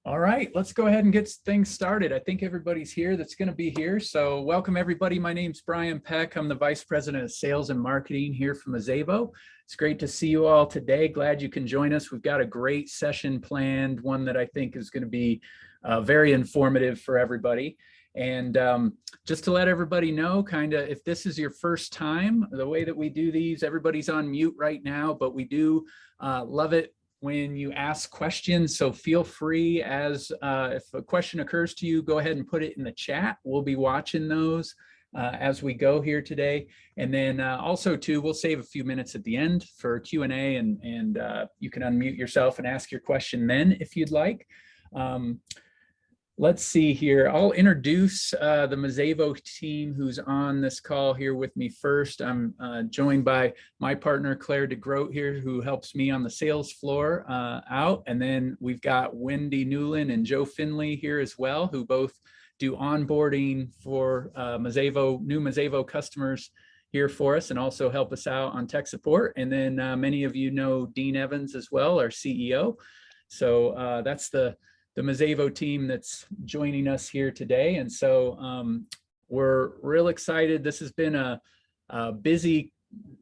All right, let's go ahead and get things started. I think everybody's here that's going to be here. So welcome everybody. My name's Brian Peck. I'm the Vice President of Sales and Marketing here from Mezevo. It's great to see you all today. Glad you can join us. We've got a great session planned, one that I think is going to be very informative for everybody. And just to let everybody know, kind of, if this is your first time, the way that we do these, everybody's on mute right now, but we do love it when you ask questions. So feel free, as if a question occurs to you, go ahead and put it in the chat. We'll be watching those as we go here today. And then also too, we'll save a few minutes at the end for Q&A, and you can unmute yourself and ask your question then if you'd like. Let's see here. I'll introduce the Mezevo team who's on this call here with me first. I'm joined by my partner, Claire DeGroat here, who helps me on the sales floor out. And then we've got Wendy Newland and Joe Finley here as well, who both do onboarding for new Mezevo customers here for us and also help us out on tech support. And then many of you know Dean Evans as well, our CEO. So that's the Mezevo team that's joining us here today. And so we're real excited. This has been a busy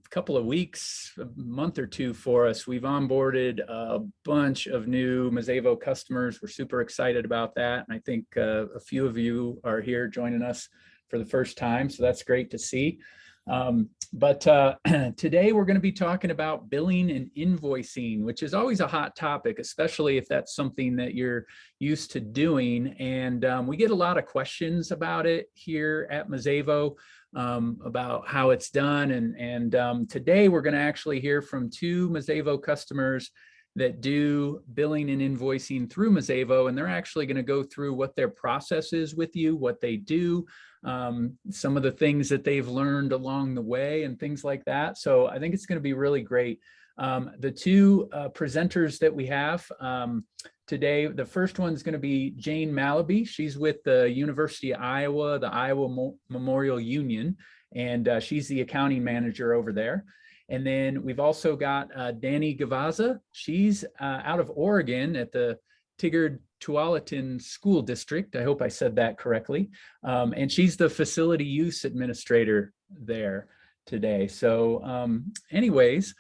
couple of weeks, a month or two for us. We've onboarded a bunch of new Mezevo customers. We're super excited about that. And I think a few of you are here joining us for the first time. So that's great to see. But today we're going to be talking about billing and invoicing, which is always a hot topic, especially if that's something that you're used to doing. And we get a lot of questions about it here at Mezevo, about how it's done. And today we're going to actually hear from two Mezevo customers that do billing and invoicing through Mezevo, and they're actually going to go through what their process is with you, what they do, some of the things that they've learned along the way and things like that. So I think it's going to be really great. The two presenters that we have today, the first one's going to be Jane Malaby. She's with the University of Iowa, the Iowa Memorial Union, and she's the accounting manager over there. And then we've also got Danny Gavazza. She's out of Oregon at the Tigard-Tualatin School District. I hope I said that correctly. And she's the facility use administrator there today. So anyways,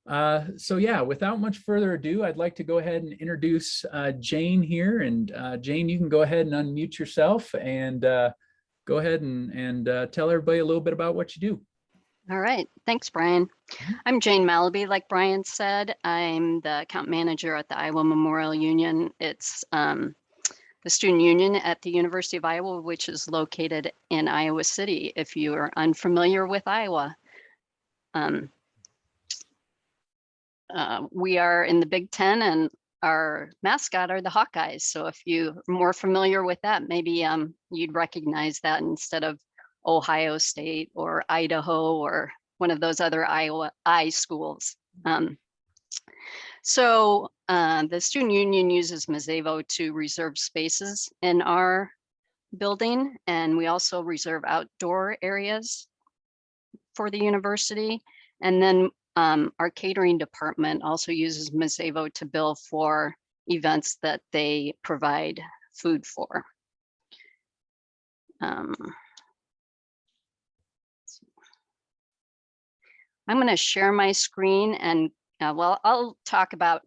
so yeah, without much further ado, I'd like to go ahead and introduce Jane here. And Jane, you can go ahead and unmute yourself and go ahead and tell everybody a little bit about what you do. All right. Thanks, Brian. I'm Jane Malaby. Like Brian said, I'm the account manager at the Iowa Memorial Union. It's the student union at the University of Iowa, which is located in Iowa City, if you are unfamiliar with Iowa. We are in the Big Ten, and our mascot are the Hawkeyes. So if you're more familiar with that, maybe you'd recognize that instead of Ohio State or Idaho or one of those other Iowa I schools. So the student union uses Mezevo to reserve spaces in our building, and we also reserve outdoor areas for the university. And then our catering department also uses Mezevo to bill for events that they provide food for. I'm going to share my screen, and well, I'll talk about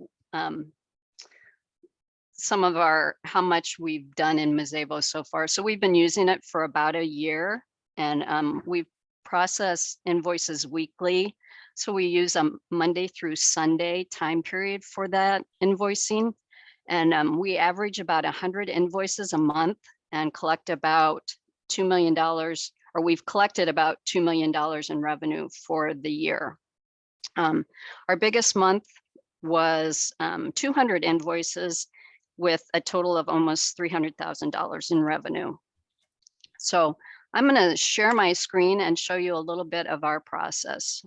some of how much we've done in Mezevo so far. So we've been using it for about a year, and we process invoices weekly. So we use a Monday through Sunday time period for that invoicing. And we average about 100 invoices a month and collect about $2 million, or we've collected about $2 million in revenue for the year. Our biggest month was 200 invoices with a total of almost $300,000 in revenue. So I'm going to share my screen and show you a little bit of our process.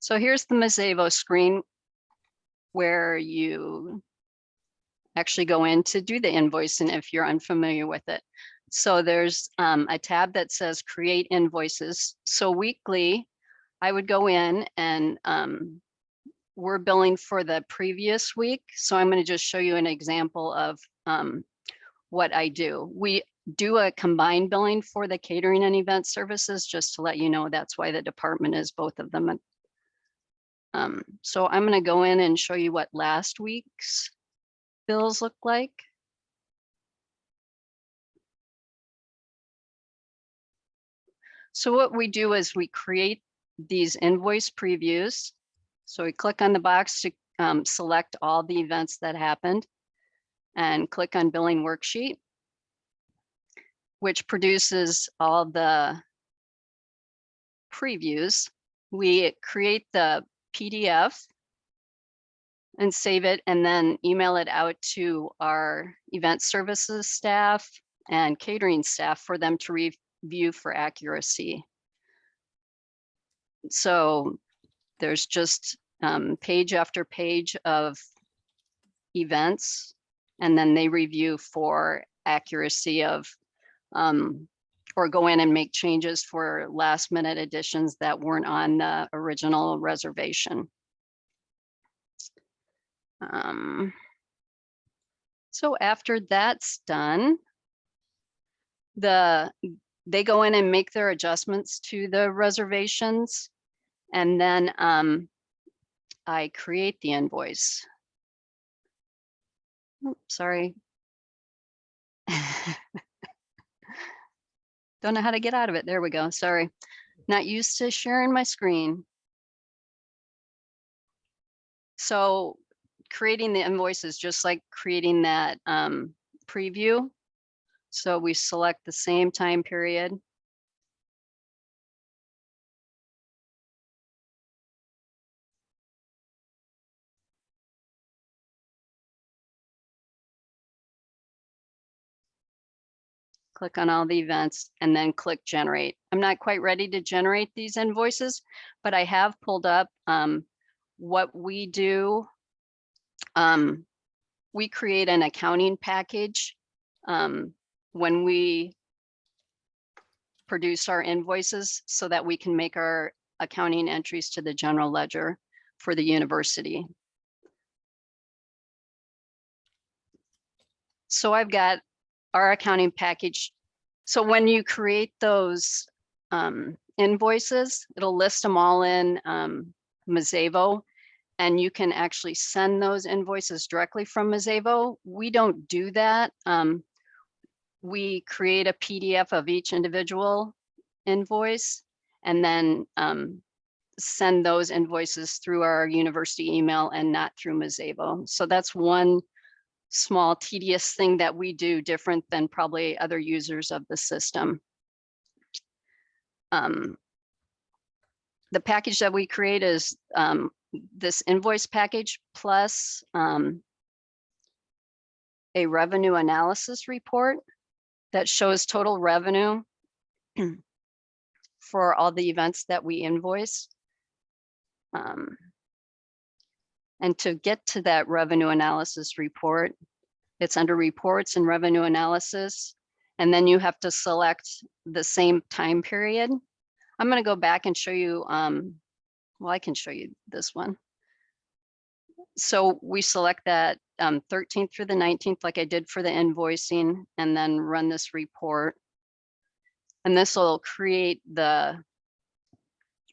So here's the Mezevo screen where you actually go in to do the invoicing if you're unfamiliar with it. So there's a tab that says create invoices. So weekly, I would go in and we're billing for the previous week. So I'm going to just show you an example of what I do. We do a combined billing for the catering and event services, just to let you know that's why the department is both of them. So I'm going to go in and show you what last week's bills look like. So what we do is we create these invoice previews. So we click on the box to select all the events that happened and click on billing worksheet, which produces all the previews. We create the PDF and save it and then email it out to our event services staff and catering staff for them to review for accuracy. So there's just page after page of events, and then they review for accuracy of or go in and make changes for last minute additions that weren't on the original reservation. So after that's done, they go in and make their adjustments to the reservations, and then I create the invoice. Oops, sorry. Don't know how to get out of it. There we go. Sorry. Not used to sharing my screen. So creating the invoice is just like creating that preview. So we select the same time period. Click on all the events and then click generate. I'm not quite ready to generate these invoices, but I have pulled up what we do. We create an accounting package when we produce our invoices so that we can make our accounting entries to the general ledger for the university. So I've got our accounting package. So when you create those invoices, it'll list them all in Mezevo, and you can actually send those invoices directly from Mezevo. We don't do that. We create a PDF of each individual invoice and then send those invoices through our university email and not through Mezevo. So that's one small tedious thing that we do different than probably other users of the system. The package that we create is this invoice package plus a revenue analysis report that shows total revenue for all the events that we invoice. And to get to that revenue analysis report, it's under reports and revenue analysis. And then you have to select the same time period. I'm going to go back and show you, well, I can show you this one. So we select that 13th through the 19th, like I did for the invoicing, and then run this report. And this will create the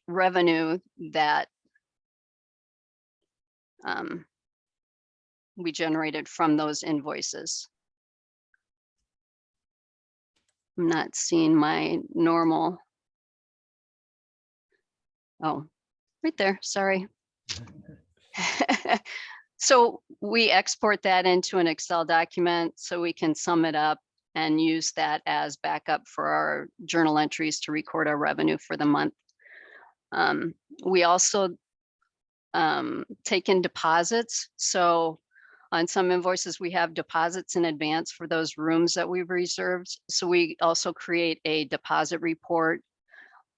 revenue that we generated from those invoices. I'm not seeing my normal. Oh, right there, sorry. So we export that into an Excel document so we can sum it up and use that as backup for our journal entries to record our revenue for the month. We also take in deposits. So on some invoices, we have deposits in advance for those rooms that we've reserved. So we also create a deposit report.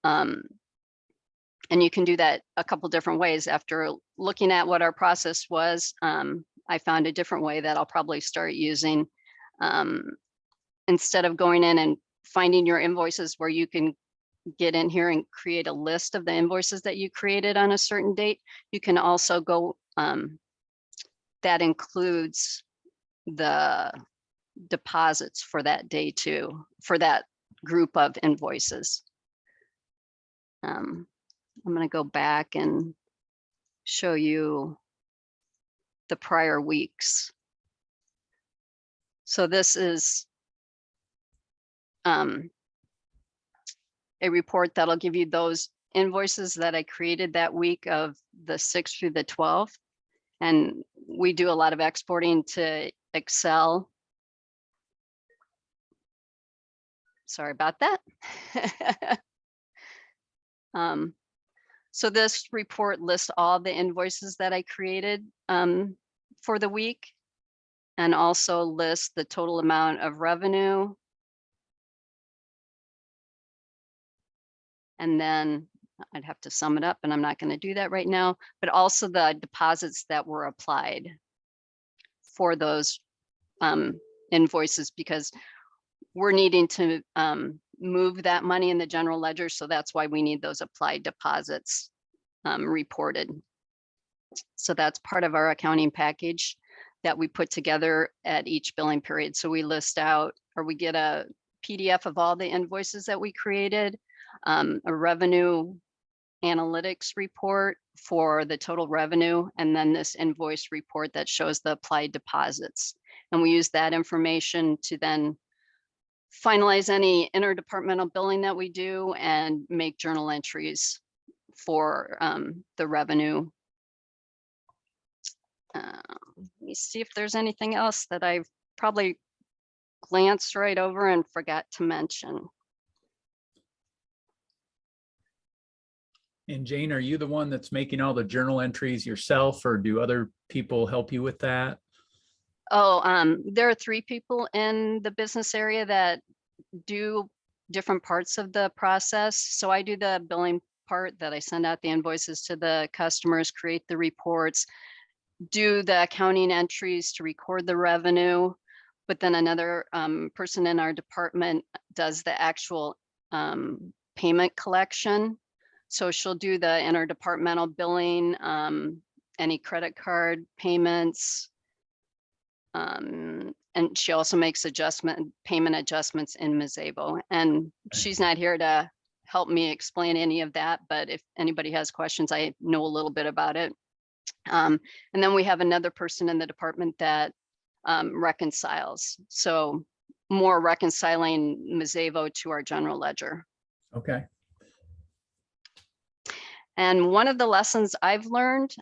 And you can do that a couple different ways. After looking at what our process was, I found a different way that I'll probably start using. instead of going in and finding your invoices where you can get in here and create a list of the invoices that you created on a certain date, you can also go, that includes the deposits for that day too, for that group of invoices. I'm going to go back and show you the prior weeks. So this is a report that'll give you those invoices that I created that week of the 6th through the 12th. And we do a lot of exporting to Excel. Sorry about that. So this report lists all the invoices that I created for the week, and also lists the total amount of revenue. And then I'd have to sum it up, and I'm not going to do that right now, but also the deposits that were applied for those invoices, because we're needing to move that money in the general ledger. So that's why we need those applied deposits reported. So that's part of our accounting package that we put together at each billing period. So we list out, or we get a PDF of all the invoices that we created, a revenue analytics report for the total revenue, and then this invoice report that shows the applied deposits. And we use that information to then finalize any interdepartmental billing that we do and make journal entries for the revenue. Let me see if there's anything else that I've probably glanced right over and forgot to mention. And Jane, are you the one that's making all the journal entries yourself, or do other people help you with that? Oh, there are 3 people in the business area that do different parts of the process. So I do the billing part, that I send out the invoices to the customers, create the reports, do the accounting entries to record the revenue. But then another person in our department does the actual payment collection. So she'll do the interdepartmental billing, any credit card payments. And she also makes payment adjustments in Mezevo. And she's not here to help me explain any of that, but if anybody has questions, I know a little bit about it. And then we have another person in the department that reconciles. So more reconciling Mezevo to our general ledger. Okay. And one of the lessons I've learned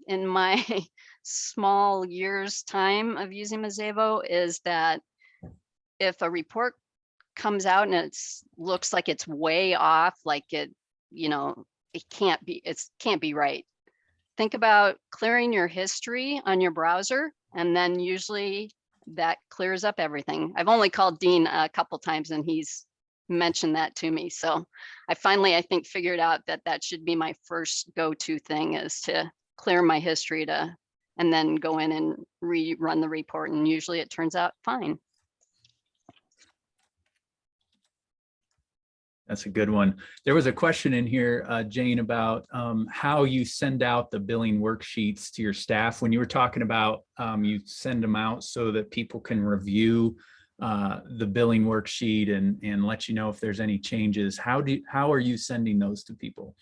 in my small years time of using Mezevo is that if a report comes out and looks like it's way off, like it can't be right. Think about clearing your history on your browser, and then usually that clears up everything. I've only called Dean a couple times and he's mentioned that to me. So I finally, I think, figured out that that should be my first go-to thing, is to clear my history and then go in and rerun the report. And usually it turns out fine. That's a good one. There was a question in here, Jane, about how you send out the billing worksheets to your staff. When you were talking about you send them out so that people can review the billing worksheet and let you know if there's any changes. How are you sending those to people?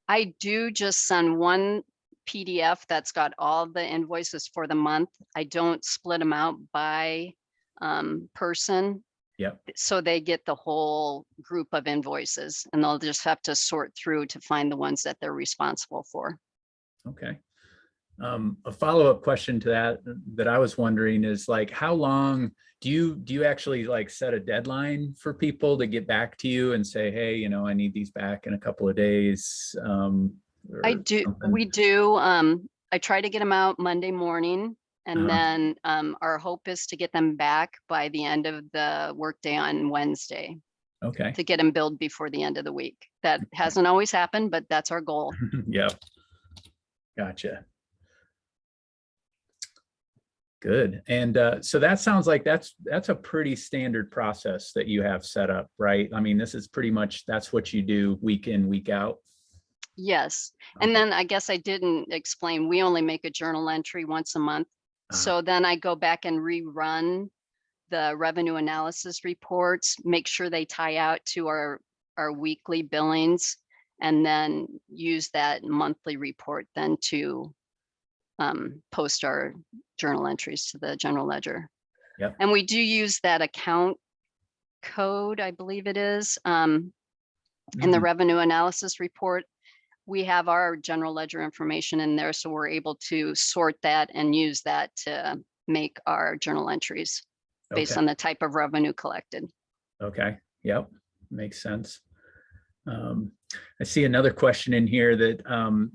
I do just send one PDF that's got all the invoices for the month. I don't split them out by person. Yep. So they get the whole group of invoices, and they'll just have to sort through to find the ones that they're responsible for. Okay. A follow-up question to that I was wondering is, like, how long do you actually like set a deadline for people to get back to you and say, hey, I need these back in a couple of days? I do. Something? We do. I try to get them out Monday morning. And then our hope is to get them back by the end of the workday on Wednesday. Okay. To get them billed before the end of the week. That hasn't always happened, but that's our goal. Yep. Gotcha. Good. And so that sounds like that's a pretty standard process that you have set up, right? I mean, this is pretty much, that's what you do week in, week out. Yes. And Okay. then I guess I didn't explain, we only make a journal entry once a month. So then I go back and rerun the revenue analysis reports, make sure they tie out to our weekly billings, and then use that monthly report then to post our journal entries to the general ledger. Yep. And we do use that account code, I believe it is, in the revenue analysis report. We have our general ledger information in there, so we're able to sort that and use that to make our journal entries based on the type of revenue collected. Okay. Yep. Makes sense. I see another question in here that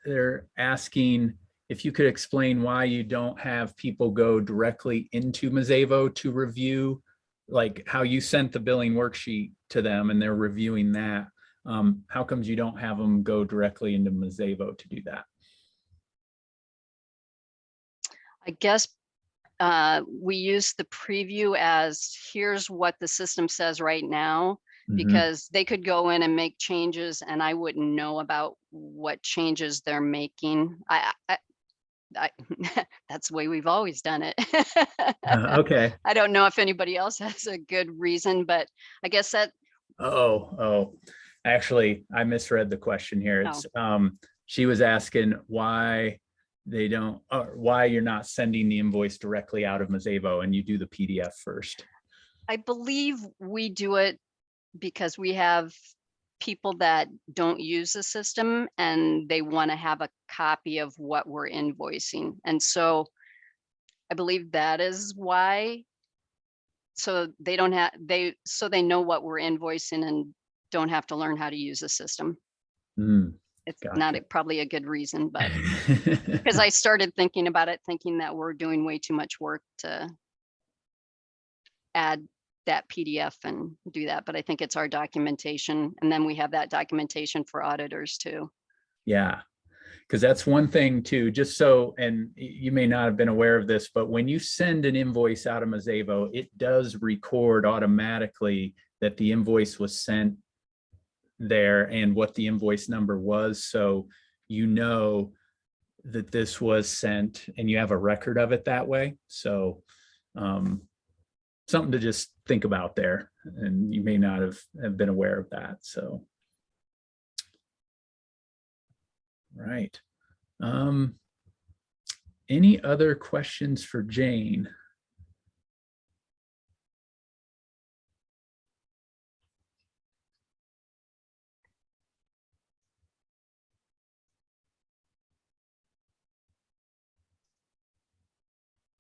they're asking if you could explain why you don't have people go directly into Mezevo to review, like how you sent the billing worksheet to them and they're reviewing that. How comes you don't have them go directly into Mezevo to do that? I guess we use the preview as here's what the system says right now, because they could go in and make changes and I wouldn't know about what changes they're making. That's the way we've always done it. Okay. I don't know if anybody else has a good reason, but I guess that. Oh, actually, I misread the question here. It's she was asking why they don't, or why you're not sending the invoice directly out of Mezevo and you do the PDF first. I believe we do it because we have people that don't use the system and they want to have a copy of what we're invoicing. And so I believe that is why. So they don't have, so they know what we're invoicing and don't have to learn how to use the system. It's not probably a good reason, but because I started thinking about it, thinking that we're doing way too much work to add that PDF and do that. But I think it's our documentation. And then we have that documentation for auditors too. Yeah, because that's one thing too, just so, and you may not have been aware of this, but when you send an invoice out of Mezevo, it does record automatically that the invoice was sent there and what the invoice number was. So you know that this was sent and you have a record of it that way. So something to just think about there, and you may not have been aware of that. So right. Any other questions for Jane?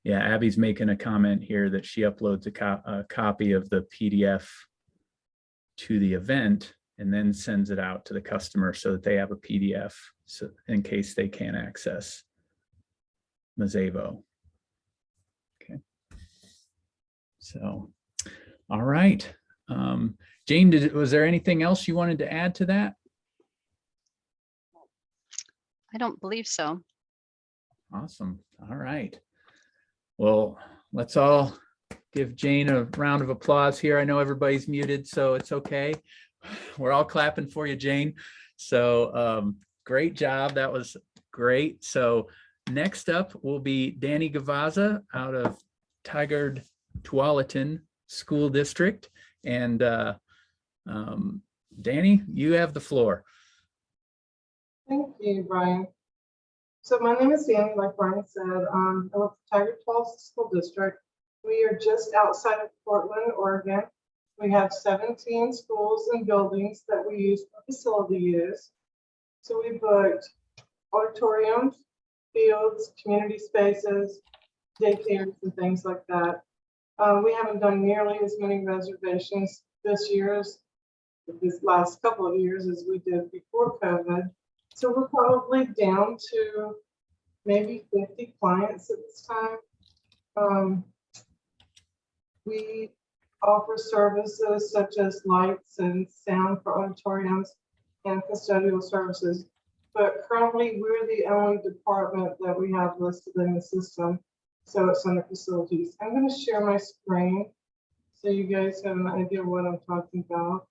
Yeah, Abby's making a comment here that she uploads a copy of the PDF to the event and then sends it out to the customer so that they have a PDF, so in case they can't access Mezevo. Okay. So, all right. Jane, was there anything else you wanted to add to that? I don't believe so. Awesome. All right. Well, let's all give Jane a round of applause here. I know everybody's muted, so it's okay. We're all clapping for you, Jane. So great job. That was great. So next up will be Danny Gavazza out of Tigard-Tualatin School District. And Danny, you have the floor. Thank you, Brian. So my name is Danny, like Brian said. I work for Tigard-Tualatin School District. We are just outside of Portland, Oregon. We have 17 schools and buildings that we use for facility use. So we booked auditoriums, fields, community spaces, daycares, and things like that. We haven't done nearly as many reservations this year as this last couple of years as we did before COVID. So we're probably down to maybe 50 clients at this time. We offer services such as lights and sound for auditoriums and custodial services. But currently we're the only department that we have listed in the system So it's under facilities. I'm going to share my screen so you guys have an idea of what I'm talking about.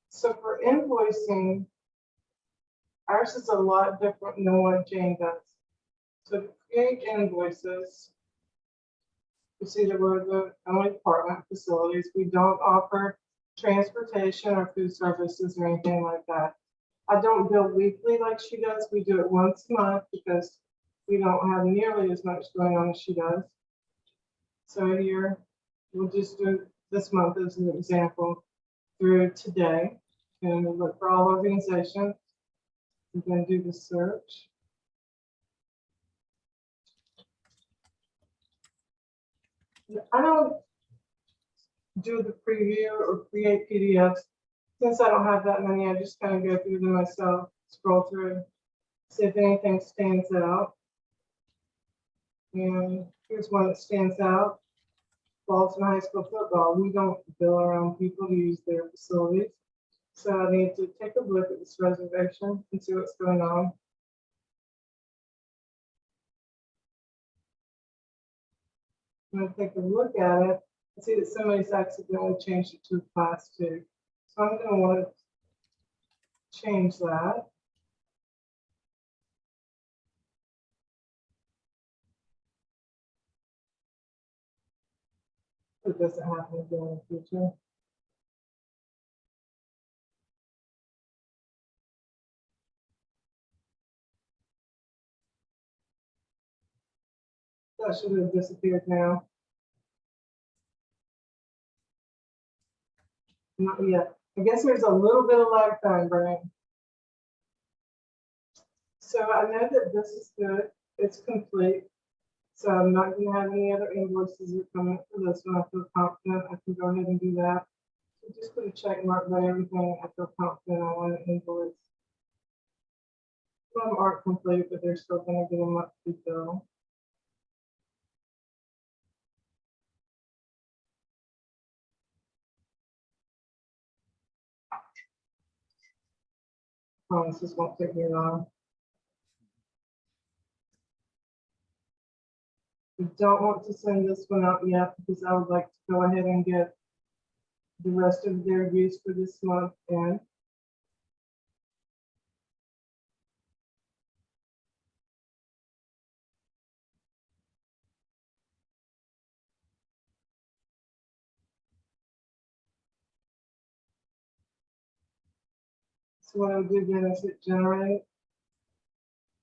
So for invoicing, ours is a lot different than what Jane does. So to create invoices, you see that we're the only department facilities. We don't offer transportation or food services or anything like that. I don't bill weekly like she does. We do it once a month because we don't have nearly as much going on as she does. So here, we'll just do this month as an example through today. And we'll look for all organizations. We're going to do the search. I don't do the preview or create PDFs. Since I don't have that many, I just kind of go through them myself, scroll through, see if anything stands out. And here's one that stands out. Boston High School football. We don't bill our own people to use their facilities. So I need to take a look at this reservation and see what's going on. I'm going to take a look at it and see that somebody's accidentally changed it to a class 2. So I'm going to want to change that. It doesn't happen again in the future. That should have disappeared now. Not yet. I guess there's a little bit of lag time, Brian. So I know that this is good. It's complete. So I'm not going to have any other invoices that come in for this one. I feel confident I can go ahead and do that. So just put a check mark by everything. I feel confident I want to invoice. Some aren't complete, but they're still going to get a monthly bill. I promise this won't take me long. We don't want to send this one out yet because I would like to go ahead and get the rest of their use for this month in. So what I'll do then is hit generate.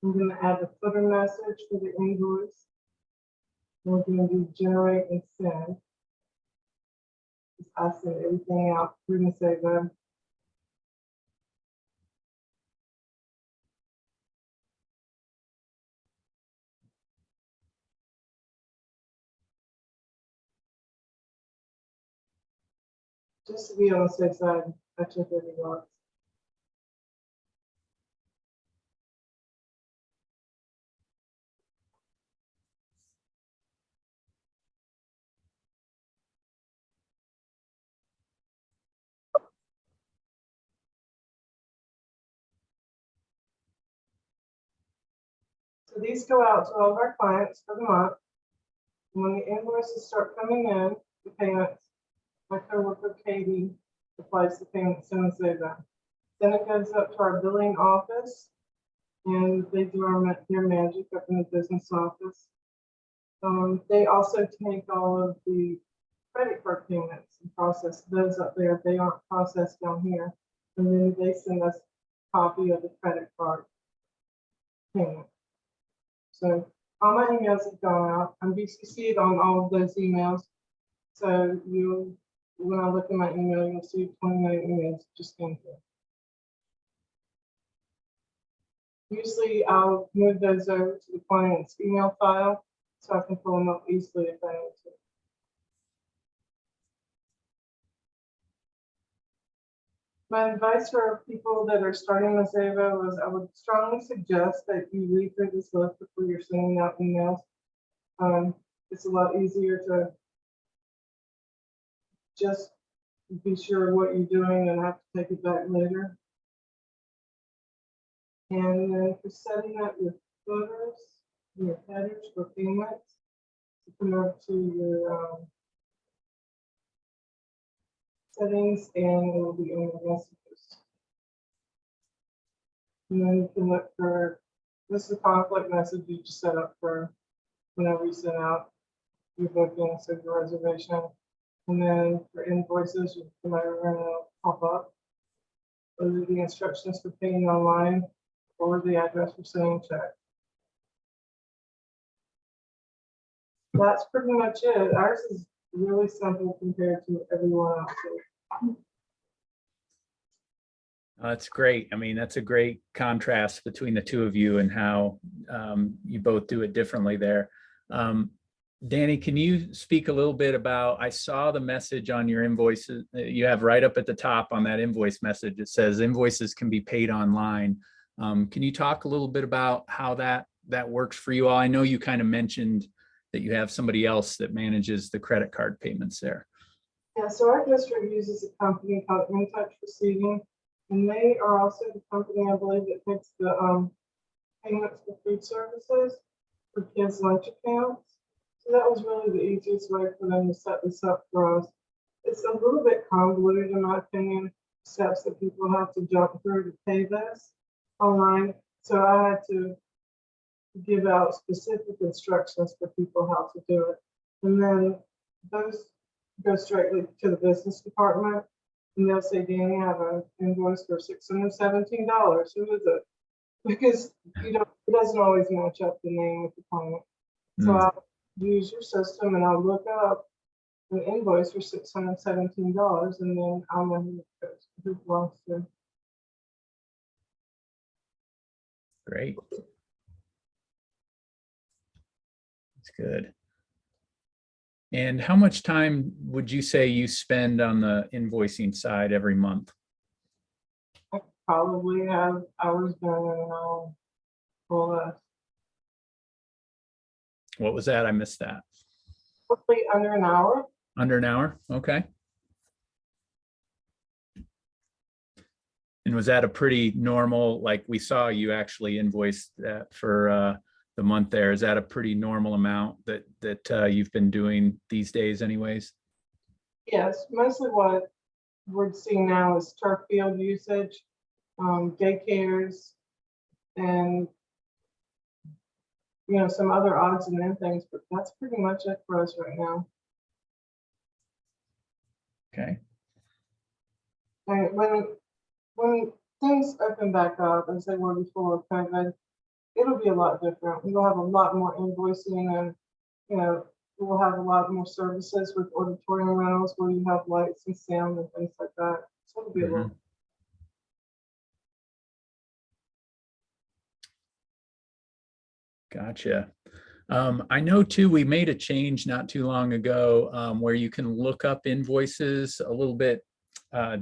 I'm going to add the footer message for the invoice. We're going to do generate and send. I send everything out through Mezevo. Just to be on the safe side, I check every box. So these go out to all of our clients for the month. And when the invoices start coming in, the payments, my coworker Katie applies the payments in Mezevo. Then it goes up to our billing office, and they do their magic up in the business office. They also take all of the credit card payments and process those up there. They aren't processed down here. And then they send us a copy of the credit card payment. So all my emails have gone out. I'm BCC'd on all of those emails. So when I look at my email, you'll see 29 emails just came through. Usually I'll move those over to the client's email file so I can pull them up easily if I need to. My advice for people that are starting Mezevo is I would strongly suggest that you read through this list before you're sending out emails. It's a lot easier to just be sure what you're doing and have to take it back later. And then for setting up your footers, your headers for payments, you come over to your settings and it will be on the messages. And then you can look for, this is a conflict message you just set up for whenever you send out your booking, so your reservation. And then for invoices, you come over and it'll pop up. Those are the instructions for paying online or the address for sending a check. That's pretty much it. Ours is really simple compared to everyone else's. That's great. I mean, that's a great contrast between the two of you and how you both do it differently there. Danny, can you speak a little bit about, I saw the message on your invoices you have right up at the top on that invoice message. It says invoices can be paid online. Can you talk a little bit about how that works for you all? I know you kind of mentioned that you have somebody else that manages the credit card payments there. Yeah, so our district uses a company called InTouch Receiving, and they are also the company, I believe, that takes the payments for food services for kids' lunch accounts. So that was really the easiest way for them to set this up for us. It's a little bit convoluted, in my opinion, steps that people have to jump through to pay this online. So I had to give out specific instructions for people how to do it. And then those go straightly to the business department. And they'll say, Danny, I have an invoice for $617. Who is it? Because it doesn't always match up the name with the client. So I'll use your system and I'll look up an invoice for $617 and then I'll know who it goes, who it belongs to. Great. That's good. And how much time would you say you spend on the invoicing side every month? I probably have hours done and I'll pull less. What was that? I missed that. Hopefully under an hour. Under an hour? Okay. And was that a pretty normal, like we saw you actually invoiced that for the month there. Is that a pretty normal amount that you've been doing these days anyways? Yes, mostly what we're seeing now is turf field usage, daycares, and some other odds and end things, but that's pretty much it for us right now. Okay. And when things open back up as they were before COVID, it'll be a lot different. We'll have a lot more invoicing and, we'll have a lot more services with auditorium rentals where you have lights and sound and things like that. So it'll be a lot. Gotcha. I know too, we made a change not too long ago where you can look up invoices a little bit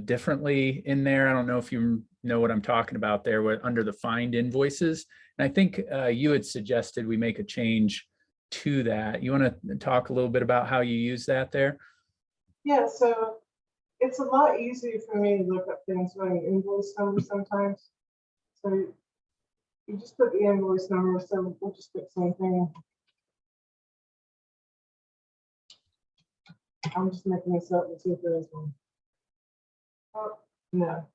differently in there. I don't know if you know what I'm talking about there, under the find invoices. And I think you had suggested we make a change to that. You want to talk a little bit about how you use that there? Yeah, so it's a lot easier for me to look up things by an invoice number sometimes. So you just put the invoice number, so we'll just put something. I'm just making this up and see if there is one. Oh, no.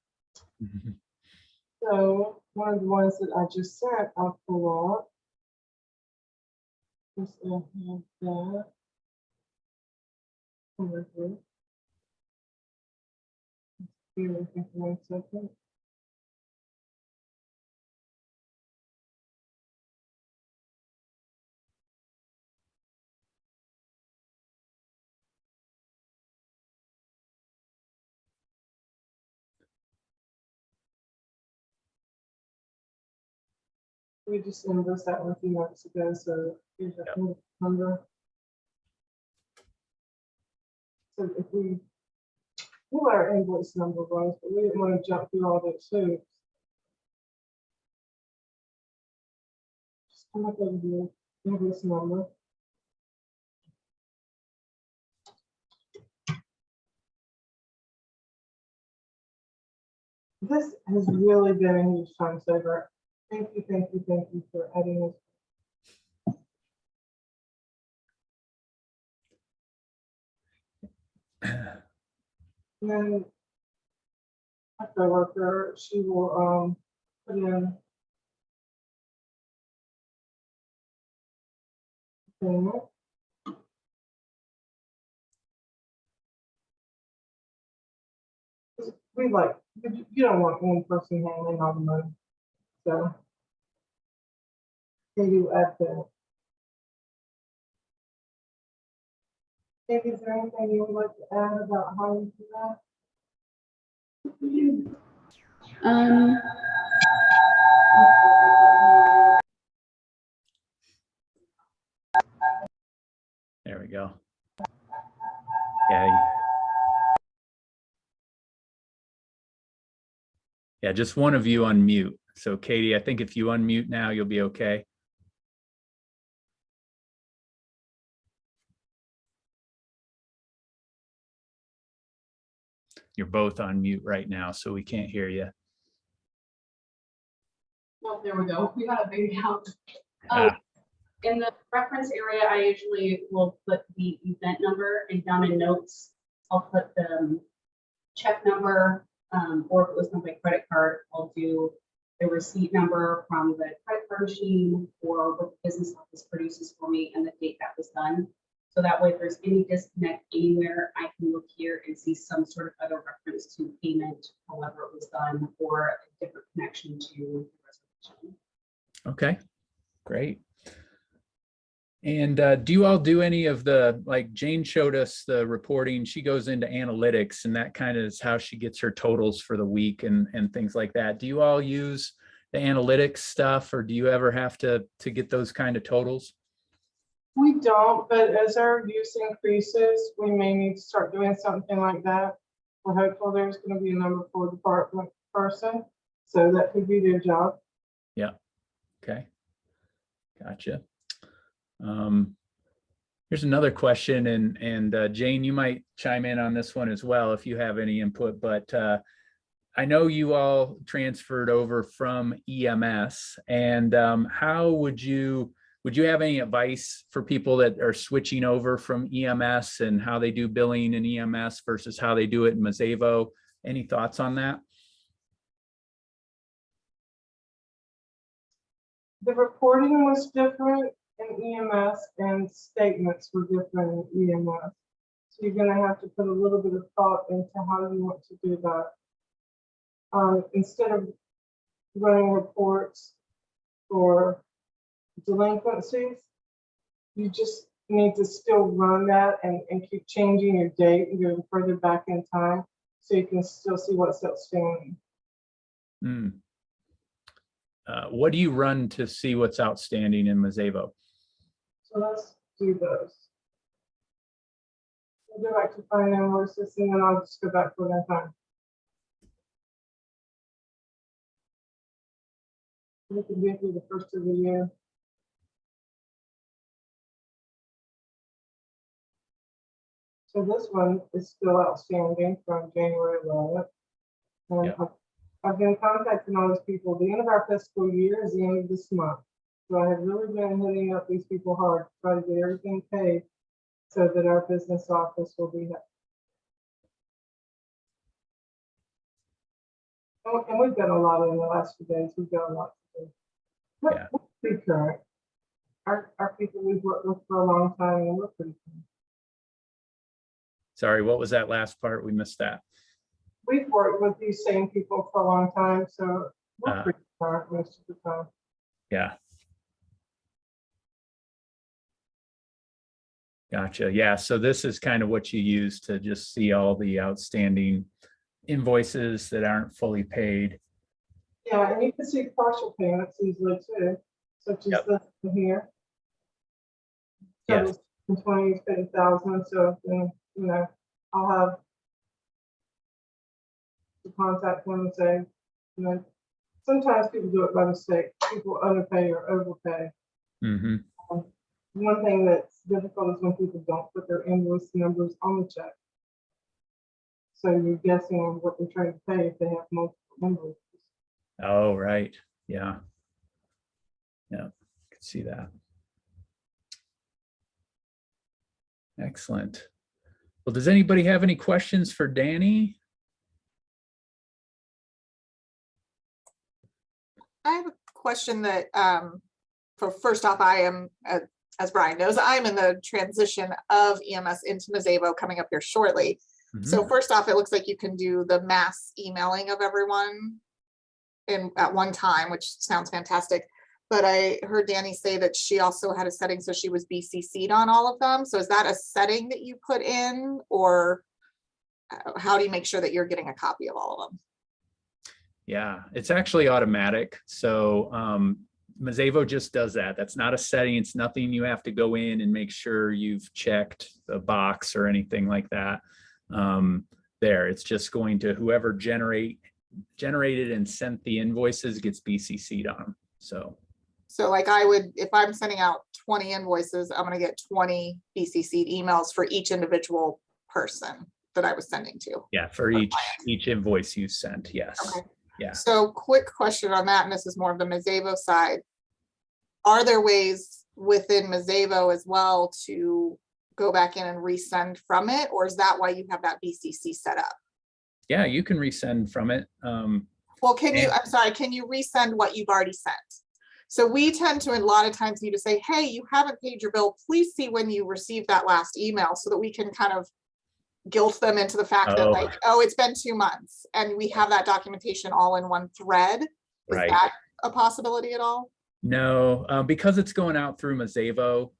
So one of the ones that I just sent, I'll pull up. Just have that. Over here. Bear with me for 1 second. We just invoiced that one a few months ago, so here's the number. So if we knew what our invoice number was, but we didn't want to jump through all those hoops. Just come up over the invoice number. This has really been a huge time saver. Thank you for adding this. And then after I work there, she will put in payment. We like, you don't want one person handling all the money. So can you add that? Maybe is there anything you would like to add about how you do that? There we go. Yeah. Yeah, just one of you unmute. So Katie, I think if you unmute now, you'll be okay. You're both on mute right now, so we can't hear you. Well, there we go. We got a big count. Ah. In the reference area, I usually will put the event number, and down in notes, I'll put the check number, or if it was from my credit card, I'll do the receipt number from the credit card machine or what the business office produces for me and the date that was done. So that way, if there's any disconnect anywhere, I can look here and see some sort of other reference to payment, however it was done, or a different connection to the reservation. Okay, great. And do you all do any of the, like Jane showed us the reporting, she goes into analytics and that kind of is how she gets her totals for the week and things like that. Do you all use the analytics stuff, or do you ever have to get those kind of totals? We don't, but as our use increases, we may need to start doing something like that. We're hopeful there's going to be a number 4 department person, so that could be their job. Yeah. Okay. Gotcha. Here's another question, and Jane, you might chime in on this one as well if you have any input, but I know you all transferred over from EMS, and how would you have any advice for people that are switching over from EMS and how they do billing in EMS versus how they do it in Mezevo? Any thoughts on that? The reporting was different in EMS and statements were different in EMS. So you're going to have to put a little bit of thought into how you want to do that. Instead of running reports for delinquencies, you just need to still run that and keep changing your date and going further back in time so you can still see what's outstanding. What do you run to see what's outstanding in Mezevo? So let's do those. I'll go back to find invoices and then I'll just go back for that time. We can get through the first of the year. So this one is still outstanding from January 11th. And Yeah. I've been contacting all these people. The end of our fiscal year is the end of this month. So I have really been hitting up these people hard to try to get everything paid so that our business office will be happy. And we've got a lot in the last few days. We've got a lot to do. Yeah. We're pretty current. Our people we've worked with for a long time, and we're pretty current. Sorry, what was that last part? We missed that. We've worked with these same people for a long time, so we're pretty current most of the time. Yeah. Gotcha. Yeah. So this is kind of what you use to just see all the outstanding invoices that aren't fully paid. Yeah, and you can see partial payments easily too, such as this one here. Yes. 20, 50,000. So then, you know, I'll have to contact them and say, you know, sometimes people do it by mistake. People underpay or overpay. Mm-hmm. One thing that's difficult is when people don't put their invoice numbers on the check. So you're guessing on what they're trying to pay if they have multiple invoices. Oh, right. Yeah. Yeah, I can see that. Excellent. Well, does anybody have any questions for Danny? I have a question that, first off, I am, as Brian knows, I'm in the transition of EMS into Mezevo coming up here shortly. So first off, it looks like you can do the mass emailing of everyone at one time, which sounds fantastic. But I heard Danny say that she also had a setting so she was BCC'd on all of them. So is that a setting that you put in, or how do you make sure that you're getting a copy of all of them? Yeah, it's actually automatic. So Mezevo just does that. That's not a setting. It's nothing you have to go in and make sure you've checked the box or anything like that. There, it's just going to whoever generated and sent the invoices gets BCC'd on them. So like I would, if I'm sending out 20 invoices, I'm going to get 20 BCC'd emails for each individual person that I was sending to. yeah, for each invoice you sent. Yes. Okay. Yeah. So quick question on that, and this is more of the Mezevo side. Are there ways within Mezevo as well to go back in and resend from it, or is that why you have that BCC set up? Yeah, you can resend from it. Well, can you, I'm sorry, can you resend what you've already sent? So we tend to, a lot of times, need to say, hey, you haven't paid your bill. Please see when you received that last email, so that we can kind of guilt them into the fact that, like, oh, it's been 2 months, and we have that documentation all in one thread. Is Right. that a possibility at all? No, because it's going out through Mezevo,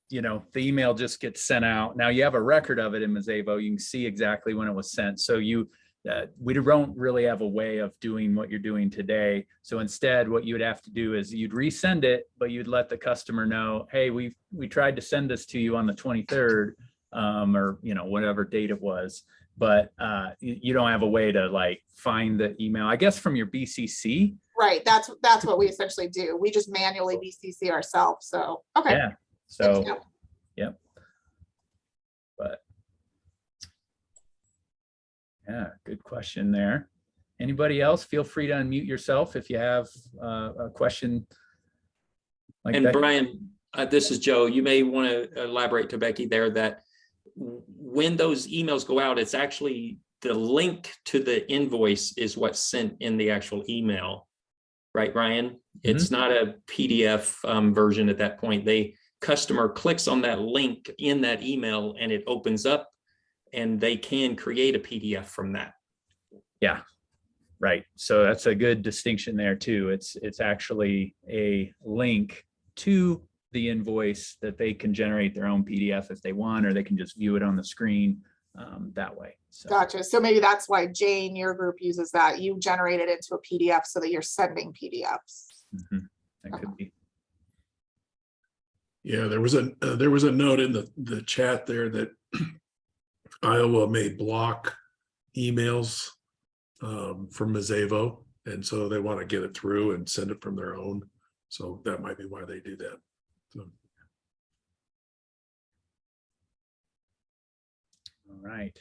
you know, the email just gets sent out. Now you have a record of it in Mezevo. You can see exactly when it was sent. So we don't really have a way of doing what you're doing today. So instead, what you would have to do is you'd resend it, but you'd let the customer know, hey, we tried to send this to you on the 23rd, or, you know, whatever date it was, but you don't have a way to like find the email, I guess, from your BCC. Right. That's what we essentially do. We just manually BCC ourselves. So, okay. Yeah. So, yep. But yeah, good question there. Anybody else? Feel free to unmute yourself if you have a question like and that. Brian, this is Joe. You may want to elaborate to Becky there that when those emails go out, it's actually the link to the invoice is what's sent in the actual email, right, Brian? It's not a PDF version at that point. Customer clicks on that link in that email and it opens up and they can create a PDF from that. Yeah, right. So that's a good distinction there too. It's actually a link to the invoice that they can generate their own PDF if they want, or they can just view it on the screen that way. So. Gotcha. So maybe that's why Jane, your group uses that. You generate it into a PDF so that you're sending PDFs. That could be. Yeah, there was a note in the chat there that Iowa may block emails from Mezevo, and so they want to get it through and send it from their own. So that might be why they do that. So. All right.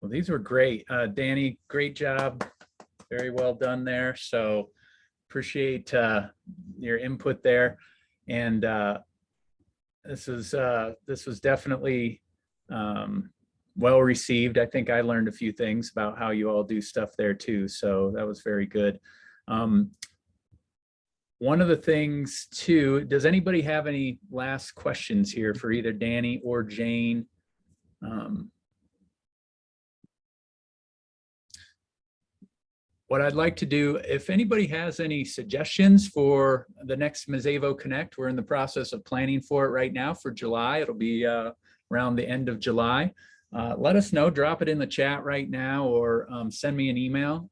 Well, these were great. Danny, great job. Very well done there. So appreciate your input there. And this was definitely well received. I think I learned a few things about how you all do stuff there too. So that was very good. One of the things too, does anybody have any last questions here for either Danny or Jane? What I'd like to do, if anybody has any suggestions for the next Mazévo Connect, we're in the process of planning for it right now for July. It'll be around the end of July. Let us know, drop it in the chat right now, or send me an email.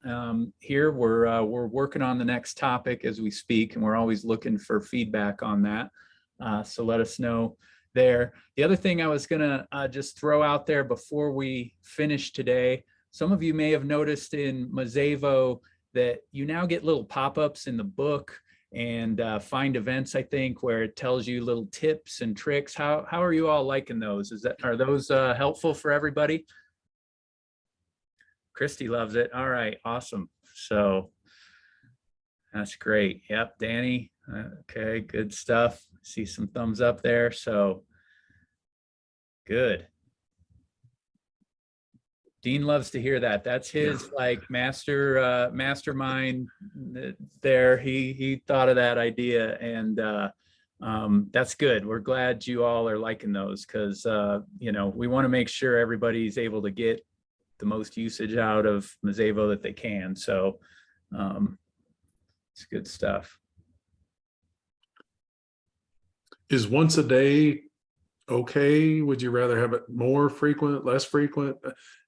Here we're working on the next topic as we speak, and we're always looking for feedback on that. So let us know there. The other thing I was gonna just throw out there before we finish today, some of you may have noticed in Mezevo that you now get little pop-ups in the book and find events, I think, where it tells you little tips and tricks. How are you all liking those? Are those helpful for everybody? Christy loves it. All right, awesome. So That's great. Yep, Danny. Okay, good stuff. See some thumbs up there. So good. Dean loves to hear that. That's his like mastermind there. He thought of that idea, and that's good. We're glad you all are liking those, because you know, we want to make sure everybody's able to get the most usage out of Mezevo that they can. So it's good stuff. Is once a day okay? Would you rather have it more frequent, less frequent?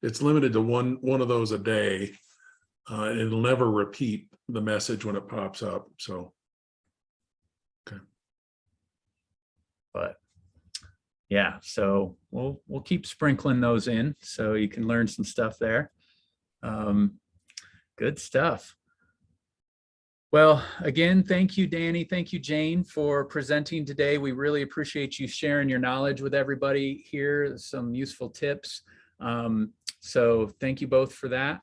It's limited to one of those a day. And it'll never repeat the message when it pops up. So, okay. But yeah, so we'll keep sprinkling those in so you can learn some stuff there. Good stuff. Well, again, thank you, Danny. Thank you, Jane, for presenting today. We really appreciate you sharing your knowledge with everybody here, some useful tips. So thank you both for that.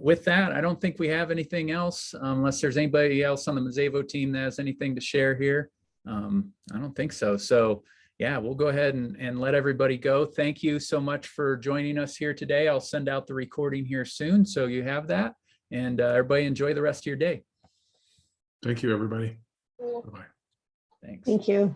With that, I don't think we have anything else, unless there's anybody else on the Mezevo team that has anything to share here. I don't think so. So yeah, we'll go ahead and let everybody go. Thank you so much for joining us here today. I'll send out the recording here soon, so you have that. And everybody enjoy the rest of your day. Thank you, everybody. Yeah. Bye-bye. Thanks. Thank you.